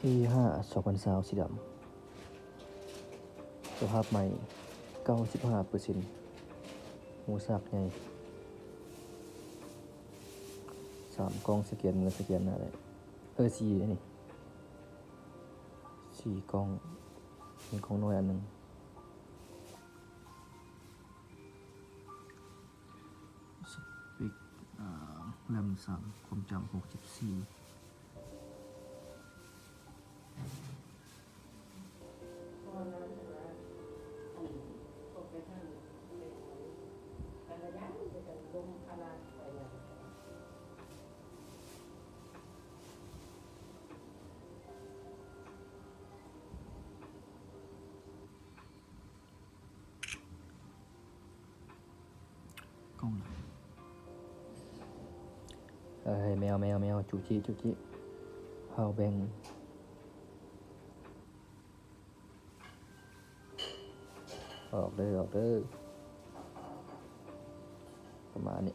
E5 2020สีดำสภาพใหม่ 95% หูสักใหญ่3กล้องสแกนมือสแกนหน้าได้4นี่4กล้องมีกล้องน้อยอันหนึ่งสเปคแรม3ความจำ64กล้องแมวจุจิพาวแบงออกเด้อประมาณนี้